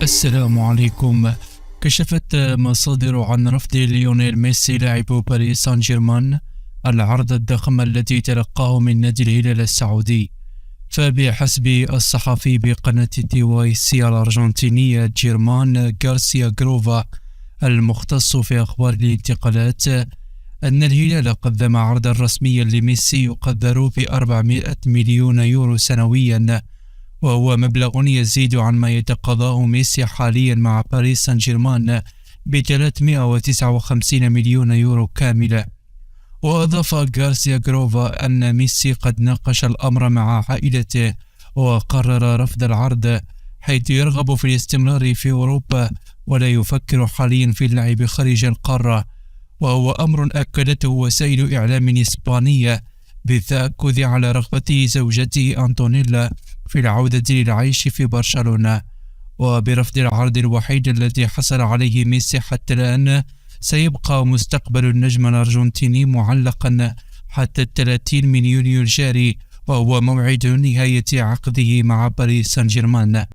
السلام عليكم. كشفت مصادر عن رفض ليونيل ميسي لاعب باريس سان جيرمان العرض الضخم الذي تلقاه من نادي الهلال السعودي. فبحسب الصحفي بقناة تي واي سي الأرجنتينية جيرمان غارسيا جروفا المختص في أخبار الانتقالات أن الهلال قدم عرضا رسميا لميسي يقدر ب 400 مليون يورو سنويا، وهو مبلغ يزيد عن ما يتقاضاه ميسي حاليا مع باريس سان جيرمان ب 359 مليون يورو كاملة. وأضاف غارسيا جروفا أن ميسي قد ناقش الأمر مع عائلته وقرر رفض العرض، حيث يرغب في الاستمرار في أوروبا ولا يفكر حاليا في اللعب خارج القارة، وهو أمر أكدته وسائل إعلام إسبانية بالتأكد على رغبة زوجته أنطونيلا في العودة للعيش في برشلونة. وبرفض العرض الوحيد الذي حصل عليه ميسي حتى الآن، سيبقى مستقبل النجم الأرجنتيني معلقا حتى 30 من يونيو الجاري، وهو موعد نهاية عقده مع باريس سان جيرمان.